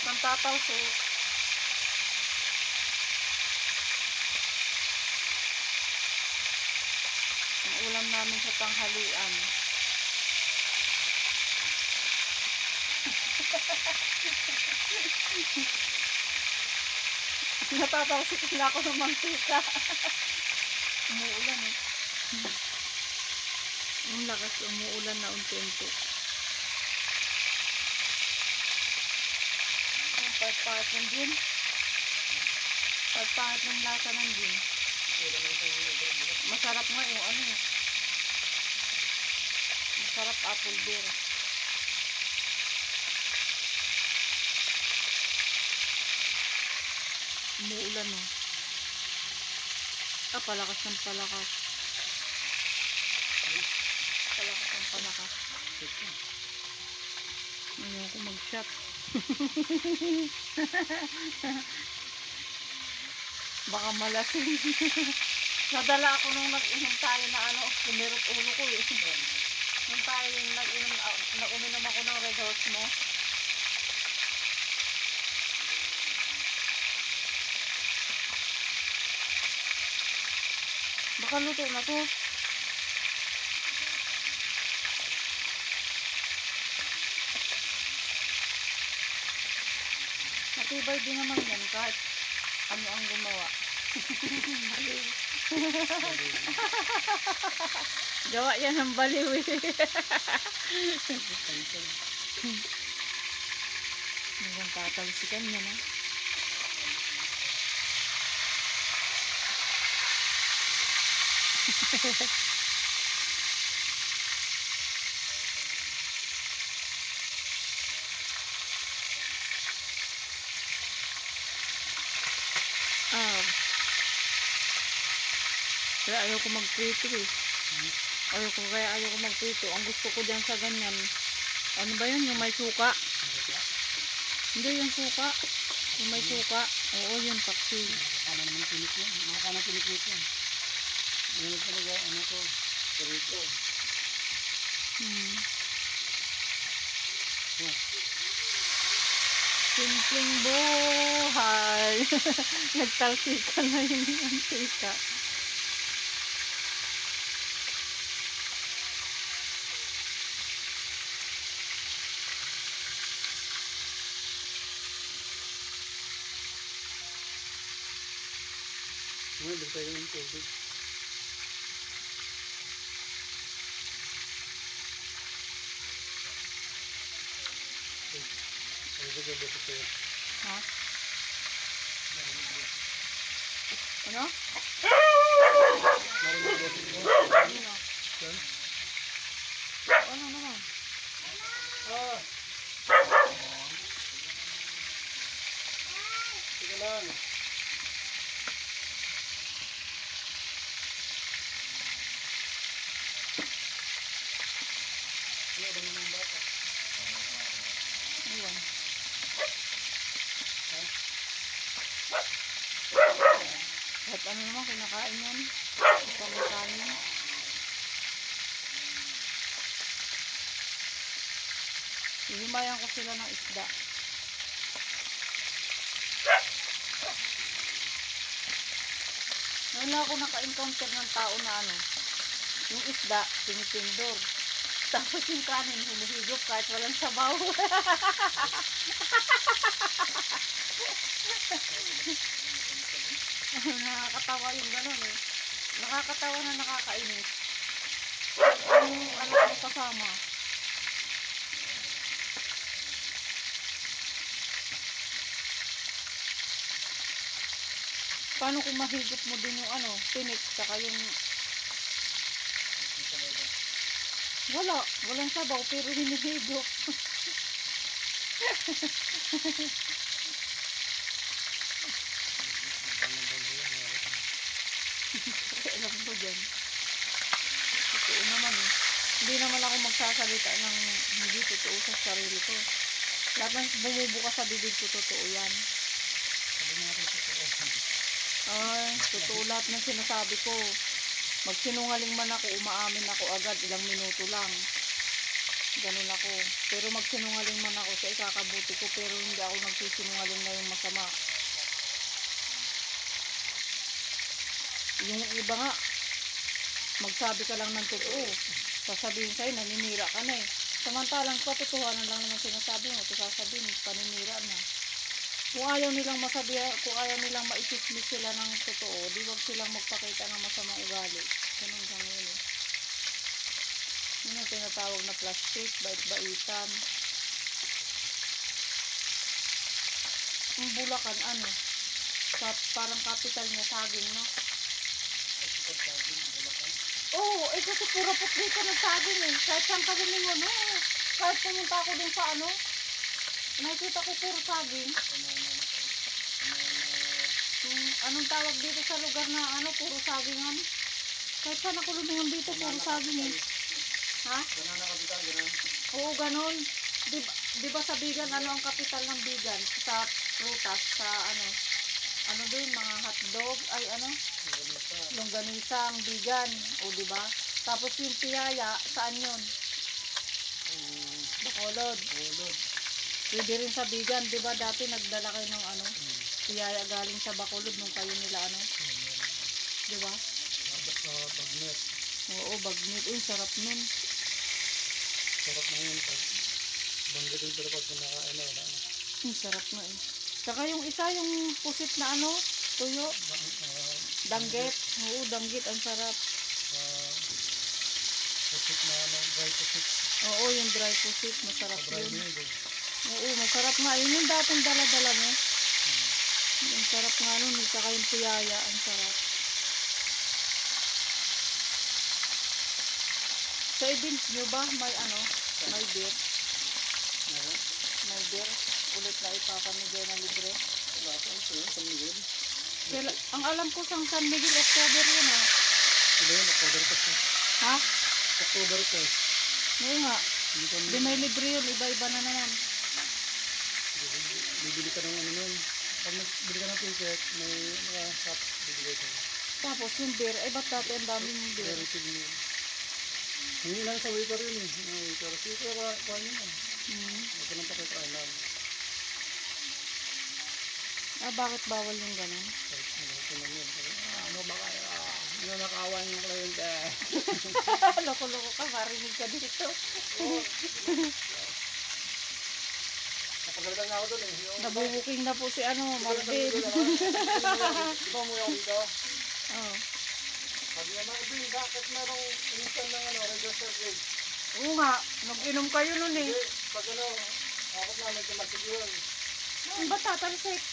Huwag kang tatalsik. Ang ulam namin sa tanghalian. Natatalsik na ako ng mantika. Umuulan eh. Ang lakas, umuulan na unti-unti. Ang pagpahit ng gin. Pagpahit ng lasa ng gin. Masarap nga yung ano. Masarap apple beer. Umuulan oh. Palakas ng palakas. Palakas ng palakas. Ayaw ko mag-shot. Baka malasing. Nadala ako nung nag-inom tayo na ano, kumirot ulo ko eh. Nung tayo yung nag-uminom ako ng Red Horse mo. Baka luto na to. Matibay din naman yan kahit ano ang gumawa. Baliw. Gawa yan ng baliw eh. Hanggang tatalsikan niya na. Kaya ayaw ko magprito eh. Ayaw ko magprito. Ang gusto ko dyan sa ganyan. Ano ba yun? Yung may suka? Hindi yung suka. Yung may suka. Oo, yun paksi. Makakana naman tinik yan. Makakana tinik nito. Ano talaga, ano to? Prito. Simpleng buhay. Nagtalsika na yung mantika. Ngayon, tayo ng tubig. Ha? Ano? Ano naman? Sige lang. Ayun. Kahit ano naman kinakain yan. Isang kanin. Hihimayan ko sila ng isda. Ngayon lang ako naka-encounter ng tao na ano, yung isda, tinitindor. Tapos yung kanin, hinihigop kahit walang sabaw. Nakakatawa yung gano'n eh. Nakakatawa na nakakainis. Yung ano kasama. Paano kung mahigop mo din yung ano, tinik, saka yung... Walang sabaw, pero hinihigop. Alam mo dyan. Totoo naman eh. Hindi naman ako magsasalita ng hindi totoo sa sarili ko. Lahat ng bumubuka sa bibig ko, totoo yan. Sabi natin totoo. Ay, totoo lahat ng sinasabi ko. Magsinungaling man ako, umaamin ako agad, ilang minuto lang. Ganun ako. Pero magsinungaling man ako sa ikakabuti ko, pero hindi ako nagsisinungaling na yung masama. Yung iba nga, magsabi ka lang ng totoo. Sasabihin sa'yo, naninira ka na eh. Samantalang katotohanan lang naman sinasabi mo, ito sasabihin, paninira na. Kung ayaw nilang masabi, kung ayaw nilang maitismis sila ng totoo, di wag silang magpakita ng masamang ugali. Ganun lang yun eh. Yun ang tinatawag na plastic, bait-baitan. Ang Bulacan, ano, parang capital niya saging, no? Oo, eh kasi puro putli ka ng saging eh. Kahit saan ka lumingon, no? Kahit pumunta ako dun sa ano, nakikita ko puro saging. Anong tawag dito sa lugar na ano, puro sagingan? Kahit saan ako lumingon dito, puro saging eh. Ha? Banana kapital, ganun. Oo, ganun. Di ba sa Bigan, ano ang kapital ng Bigan? Sa prutas, sa ano doon, mga hotdog, ay ano? Longganisa ang Bigan. O, di ba? Tapos yung Tiyaya, saan yun? Bacolod. Pwede rin sa Bigan, di ba? Dati nagdala kayo ng ano? Tiyaya galing sa Bacolod nung kayo nila ano? Di ba? Bagnet. Oo, bagnet. Uy, sarap nun. Sarap na yun. Banggitin pero pag pinakain na, wala na. Sarap na eh. Saka yung isa, yung pusit na ano, tuyo. Danggit. Oo, danggit. Ang sarap. Pusit na ano, dry pusit. Oo, yung dry pusit. Masarap Dry yun. meal. Oo, masarap nga. Yun yung dating dala-dala mo. Ang sarap nga nun. Saka yung tiyaya. Ang sarap. Sa events nyo ba, may ano, may beer? May beer? Ulit na ipapamigay na libre? Wala pa ito yun, San Miguel. Ang alam ko sa San Miguel, October yun ah. Ito yun, October pa siya. Ha? October pa eh. Oo nga. Di may libre yun, iba-iba na naman. Bibili ka ng ano nun. Pag bili ka ng ticket, may shop, bibili ka. Tapos yung beer, eh ba't dati ang dami yung beer? Very big meal. Hindi lang sa waiter yun eh. Waiter. Sige, kuha nyo na. Huwag ka nang pakitry lang. Bakit bawal yung ganun? Kahit magkakita lang yun. Ano ba kayo? Hindi na nakawan yung kliyente. Loko-loko ka, marinig ka dito. Napagalitan nga ako doon eh. Nabubuking na po si ano, Marvin. Di ba mo yung dito? Oo. Sabi nga Marvin, bakit merong instant ng register grade? Oo nga, nag-inom kayo nun eh. Hindi, pag akot na nagkamatid yun. Ang ba't tatalsik?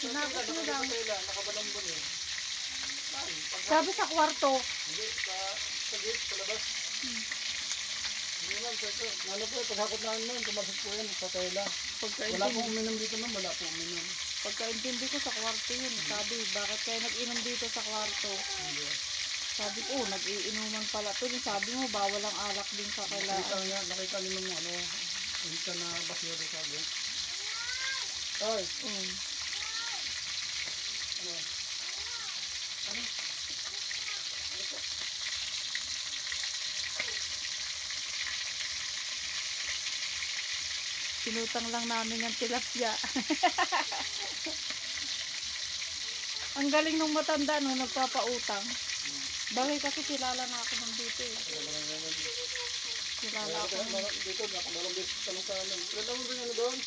Sinabot mo lang. Nakabalambon eh. Sabi sa kwarto. Hindi, sa gate, sa labas. Hindi naman, sir. Ano po, paghakot namin nun, tumasok po yan sa tela. Wala pong uminom dito nun, wala pong uminom. Pagkaintindi ko sa kwarto yun. Sabi, bakit kayo nag-inom dito sa kwarto? Sabi ko, nag-iinuman pala to. Sabi mo, bawal ang alak din sa kailangan. Nakita niyo nung ano, hindi na basyo sa gate. Ay, ano? Ano? Sinutang lang namin ng tilapia. Ang galing nung matanda nung nagpapautang. Bagay kasi kilala na ako ng dito eh. Kilala ako. Dito, nakumalang beses ka lang sa alam. Kilala mo ba yung ano doon?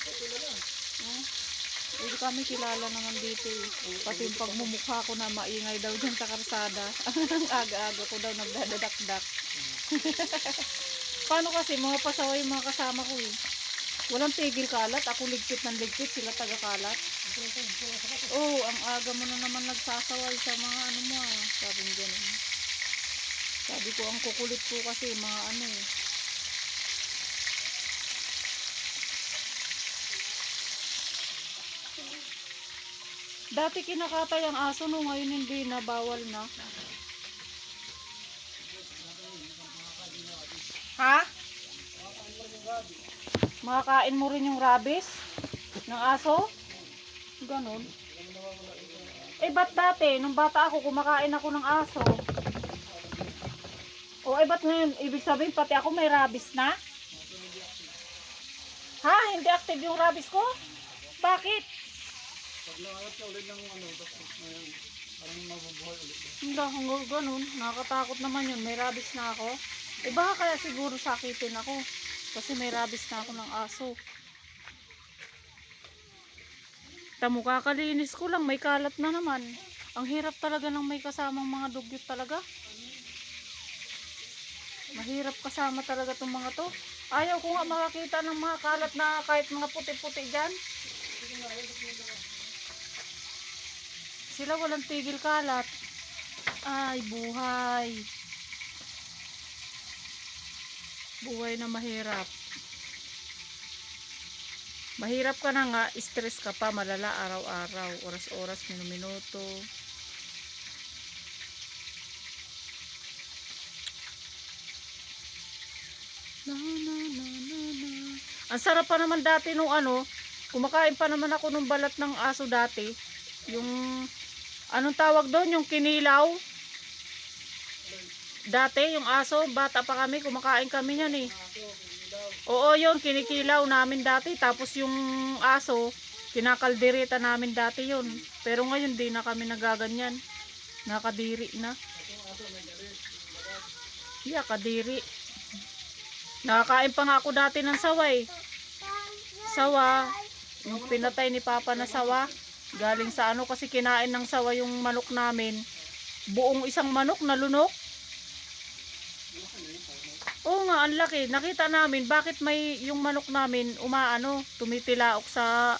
Kilala. Hindi kami kilala naman dito eh. Pati yung pagmumukha ko na maingay daw dyan sa karsada. Ang aga-aga ko daw nagdadakdak. Paano kasi mga pasaway yung mga kasama ko eh. Walang tigil kalat. Ako ligpit ng ligpit. Sila taga-kalat. Oo, ang aga mo na naman nagsasaway sa mga ano mo ah. Sabi nga ganun. Sabi ko, ang kukulit ko kasi mga ano eh. Dati kinakatay ang aso no, ngayon hindi na, bawal na. Ha? Makakain mo rin yung rabies ng aso? Ganon. Eh ba't dati, nung bata ako, kumakain ako ng aso? O O ay ba't ngayon? Ibig sabihin pati ako may rabies na? Ha? Hindi active yung rabies ko? Bakit? Pag nangalat ka ulit ng ano, tapos ngayon, parang mabubuhay ulit. Hindi ako ganun. Nakakatakot naman yun. May rabies na ako. Eh baka kaya siguro sakitin ako. Kasi may rabies na ako ng aso. Tamo, kakalinis ko lang. May kalat na naman. Ang hirap talaga ng may kasamang mga dugyot talaga. Mahirap kasama talaga itong mga to. Ayaw ko nga makakita ng mga kalat na kahit mga puti-puti dyan. Sila walang tigil kalat. Ay, buhay. Buhay na mahirap. Mahirap ka na nga, stress ka pa, malala araw-araw, oras-oras, minuto. Na, na, na, na, na. Ang sarap pa naman dati nung ano, kumakain pa naman ako nung balat ng aso dati. Yung, anong tawag doon? Yung kinilaw. Dati, yung aso, bata pa kami, kumakain kami yan eh. Oo, yun, kinikilaw namin dati. Tapos yung aso, kinakaldereta namin dati yun. Pero ngayon, di na kami nagaganyan. Nakadiri na. Yeah, kadiri. Nakakain pa nga ako dati ng sawa eh. Sawa, yung pinatay ni Papa na sawa. Galing sa ano, kasi kinain ng sawa yung manok namin. Buong isang manok na lunok. Oo nga, ang laki. Nakita namin bakit may yung manok namin tumitilaok sa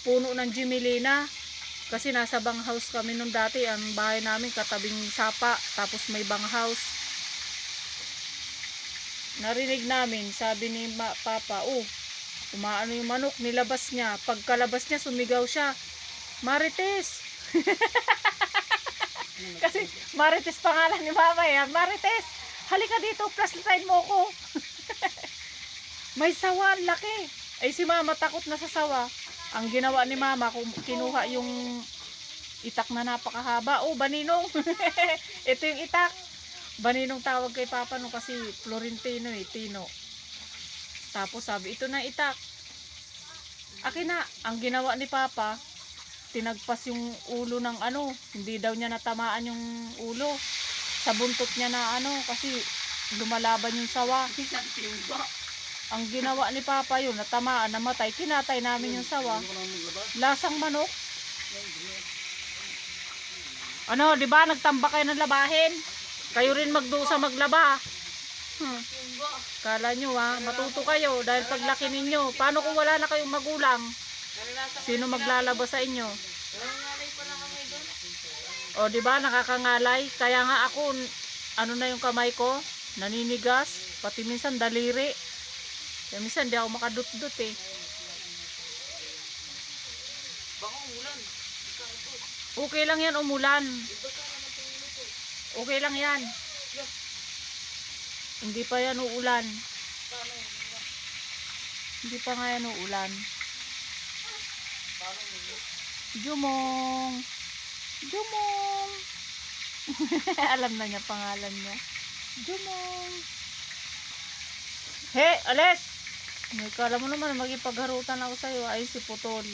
puno ng Jimelina. Kasi nasa banghouse kami nung dati. Ang bahay namin katabing sapa. Tapos may banghouse. Narinig namin, sabi ni Papa, umaano yung manok, nilabas niya. Pagkalabas niya, sumigaw siya. Marites! Kasi Marites pangalan ni Mama yan. Marites! Halika dito, plaslitain mo ko. May sawa, ang laki. Ay si Mama takot na sa sawa. Ang ginawa ni Mama, kinuha yung itak na napakahaba. Baninong. Ito yung itak. Baninong tawag kay Papa no, kasi Florentino Tino. Tapos sabi, ito na itak. Akin na, ang ginawa ni Papa, tinagpas yung ulo ng hindi daw niya natamaan yung ulo. Sa buntot niya na kasi lumalaban yung sawa. Ang ginawa ni Papa yun, natamaan, namatay, kinatay namin yung sawa. Lasang manok. Di ba nagtambak kayo ng labahin? Kayo rin magdusa maglaba. Kala nyo matuto kayo dahil paglaki ninyo. Paano kung wala na kayong magulang? Sino maglalaba sa inyo? Di ba nakakangalay? Kaya nga ako, na yung kamay ko? Naninigas. Pati minsan daliri. Kaya minsan di ako makadut-dut eh. Baka umulan. Okay lang yan umulan. Okay lang yan. Hindi pa yan uulan. Hindi pa nga yan uulan. Jumong. Jumong. Alam na niya pangalan niya. Jumong. He, alis! Kala mo naman magipagharutan ako sa'yo. Ay, si Putol.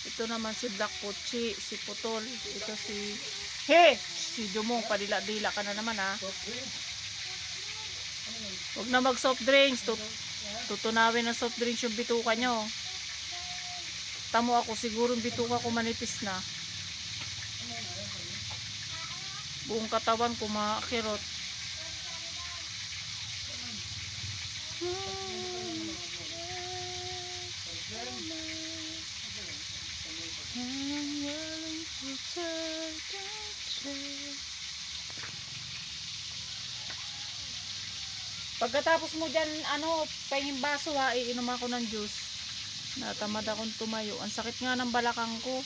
Ito naman si Black Puchi, si Putol. Ito si... He! Si Jumong, padila-dila ka na naman Huwag na mag soft drinks. Tutunawin ng soft drinks yung bituka nyo. Tamo ako, siguro yung bituka ko manipis na. Buong katawan ko makirot. Pagkatapos mo dyan, pahing baso iinom ako ng juice. Natamad akong tumayo. Ang sakit nga ng balakang ko.